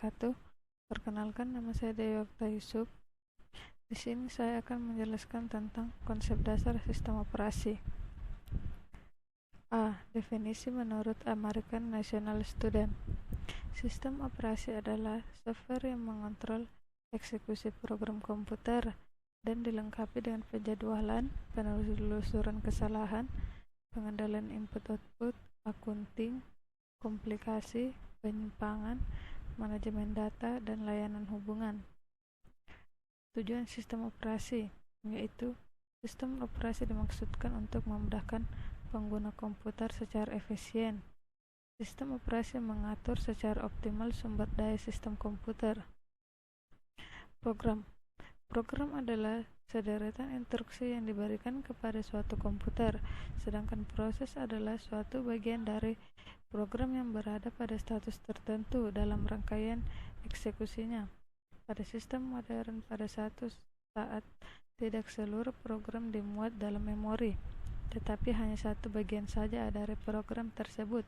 wabarakatuh. Perkenalkan, nama saya Dewi Okta Yusuf. Di sini saya akan menjelaskan tentang konsep dasar sistem operasi. A. Definisi menurut American National Student. Sistem operasi adalah software yang mengontrol eksekusi program komputer dan dilengkapi dengan penjadwalan, penelusuran kesalahan, pengendalian input-output, akunting, komplikasi, penyimpangan, manajemen data, dan layanan hubungan. Tujuan sistem operasi yaitu sistem operasi dimaksudkan untuk memudahkan pengguna komputer secara efisien. Sistem operasi mengatur secara optimal sumber daya sistem komputer. Program adalah sederetan instruksi yang diberikan kepada suatu komputer, sedangkan proses adalah suatu bagian dari program yang berada pada status tertentu dalam rangkaian eksekusinya. Pada sistem modern, pada satu saat tidak seluruh program dimuat dalam memori, tetapi hanya satu bagian saja dari program tersebut,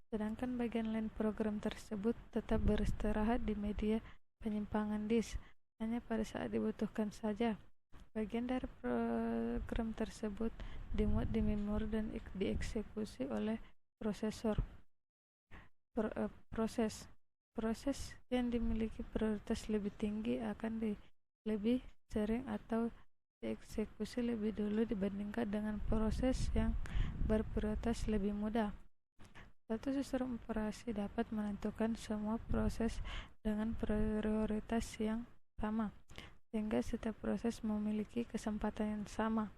sedangkan bagian lain program tersebut tetap beristirahat di media penyimpangan disk hanya pada saat dibutuhkan saja. Bagian dari program tersebut dimuat di memori dan dieksekusi oleh prosesor. Proses yang dimiliki prioritas lebih tinggi akan lebih sering atau dieksekusi lebih dulu dibandingkan dengan proses yang berprioritas lebih mudah. Satu sistem operasi dapat menentukan semua proses dengan prioritas yang sama, sehingga setiap proses memiliki kesempatan yang sama.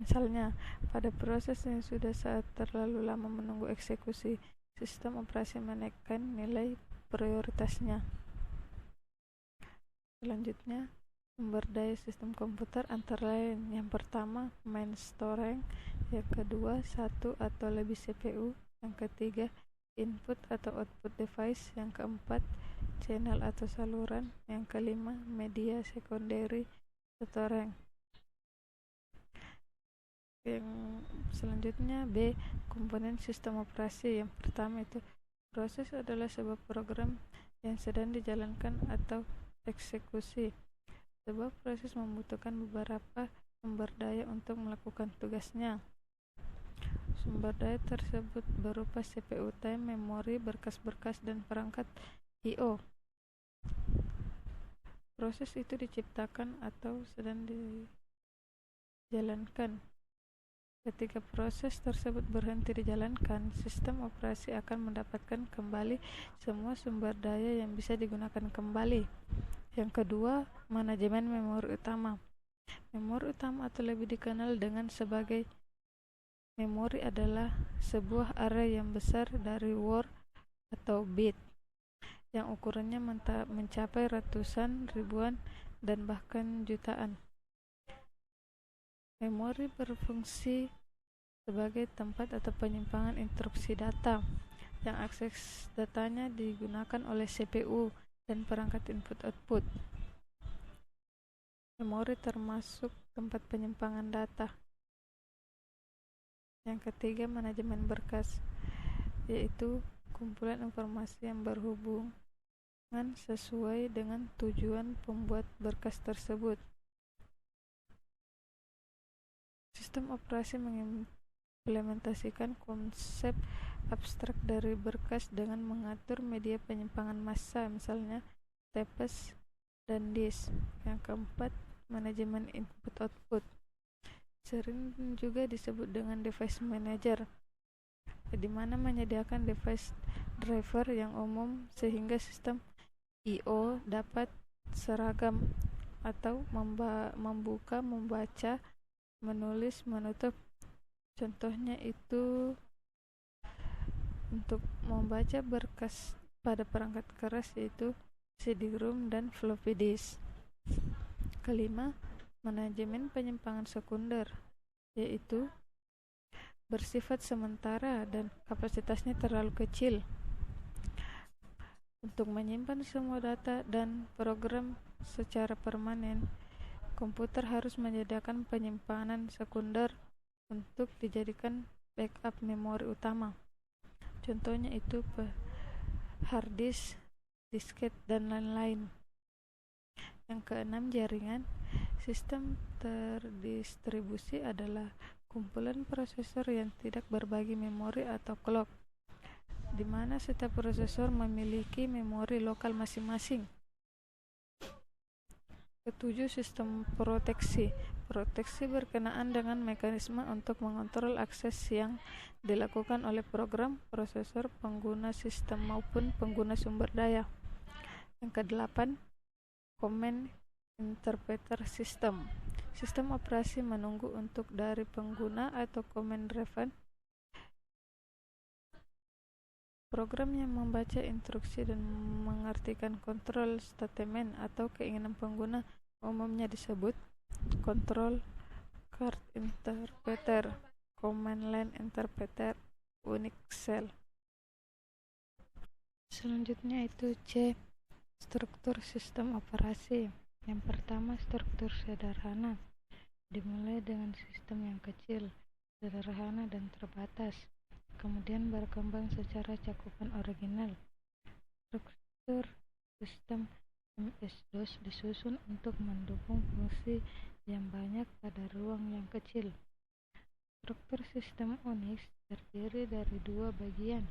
Misalnya, pada proses yang sudah terlalu lama menunggu eksekusi, sistem operasi menaikkan nilai prioritasnya. Selanjutnya, sumber daya sistem komputer antara lain: yang pertama, main storage; yang kedua, satu atau lebih CPU; yang ketiga, input atau output device; yang keempat, channel atau saluran; yang kelima, media secondary storage. Yang selanjutnya, B. Komponen sistem operasi. Yang pertama itu, proses adalah sebuah program yang sedang dijalankan atau eksekusi. Sebuah proses membutuhkan beberapa sumber daya untuk melakukan tugasnya. Sumber daya tersebut berupa CPU time, memori, berkas-berkas, dan perangkat I/O. Proses itu diciptakan atau sedang dijalankan. Ketika proses tersebut berhenti dijalankan, sistem operasi akan mendapatkan kembali semua sumber daya yang bisa digunakan kembali. Yang kedua, manajemen memori utama. Memori utama atau lebih dikenal dengan sebagai memori adalah sebuah array yang besar dari word atau bit yang ukurannya mencapai ratusan, ribuan, dan bahkan jutaan. Memori berfungsi sebagai tempat atau penyimpangan instruksi data, yang akses datanya digunakan oleh CPU dan perangkat input-output. Memori termasuk tempat penyimpangan data. Yang ketiga, manajemen berkas, yaitu kumpulan informasi yang berhubungan sesuai dengan tujuan pembuat berkas tersebut. Sistem operasi mengimplementasikan konsep abstrak dari berkas dengan mengatur media penyimpangan massa, misalnya tapes dan disk. Yang keempat, manajemen input-output, sering juga disebut dengan device manager, di mana menyediakan device driver yang umum sehingga sistem I/O dapat seragam atau membuka, membaca, menulis, menutup. Contohnya itu untuk membaca berkas pada perangkat keras, yaitu CD-ROM dan floppy disk. Kelima, manajemen penyimpangan sekunder, yaitu bersifat sementara dan kapasitasnya terlalu kecil. Untuk menyimpan semua data dan program secara permanen, komputer harus menyediakan penyimpanan sekunder untuk dijadikan backup memori utama. Contohnya itu hard disk disket, dan lain-lain. Yang keenam, jaringan. Sistem terdistribusi adalah kumpulan prosesor yang tidak berbagi memori atau clock, di mana setiap prosesor memiliki memori lokal masing-masing. Ketujuh, sistem proteksi. Proteksi berkenaan dengan mekanisme untuk mengontrol akses yang dilakukan oleh program, prosesor, pengguna sistem maupun pengguna sumber daya. Yang kedelapan, command interpreter system. Sistem operasi menunggu untuk dari pengguna atau command driven. Program yang membaca instruksi dan mengartikan kontrol statement atau keinginan pengguna umumnya disebut control card interpreter, command line interpreter, Unix shell. Selanjutnya itu C, struktur sistem operasi. Yang pertama, struktur sederhana, dimulai dengan sistem yang kecil, sederhana dan terbatas, kemudian berkembang secara cakupan original. Struktur sistem MS-DOS disusun untuk mendukung fungsi yang banyak pada ruang yang kecil. Struktur sistem Unix terdiri dari dua bagian,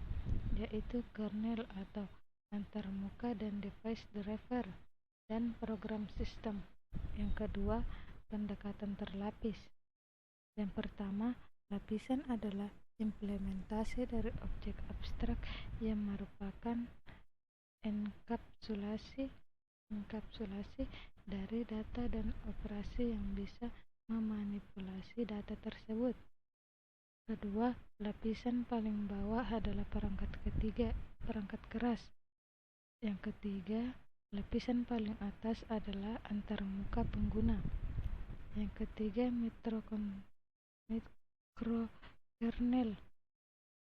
yaitu kernel atau antarmuka dan device driver, dan program sistem. Yang kedua, pendekatan terlapis. Yang pertama, lapisan adalah implementasi dari objek abstrak yang merupakan enkapsulasi dari data dan operasi yang bisa memanipulasi data tersebut. Kedua, lapisan paling bawah adalah perangkat keras. Yang ketiga, lapisan paling atas adalah antarmuka pengguna. Yang ketiga, mikrokernel,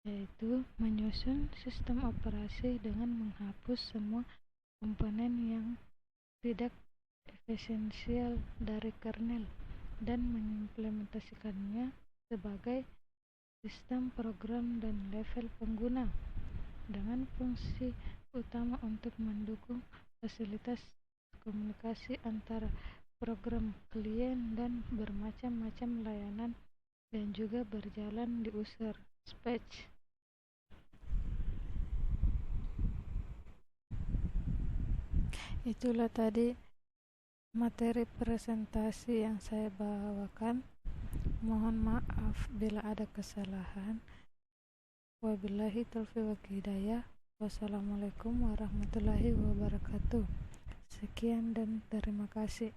yaitu menyusun sistem operasi dengan menghapus semua komponen yang tidak esensial dari kernel dan mengimplementasikannya sebagai sistem program dan level pengguna, dengan fungsi utama untuk mendukung fasilitas komunikasi antara program klien dan bermacam-macam layanan, dan juga berjalan di user space. Itulah tadi materi presentasi yang saya bawakan. Mohon maaf bila ada kesalahan. Wabillahi taufiq wal hidayah. Wassalamualaikum warahmatullahi wabarakatuh. Sekian dan terima kasih.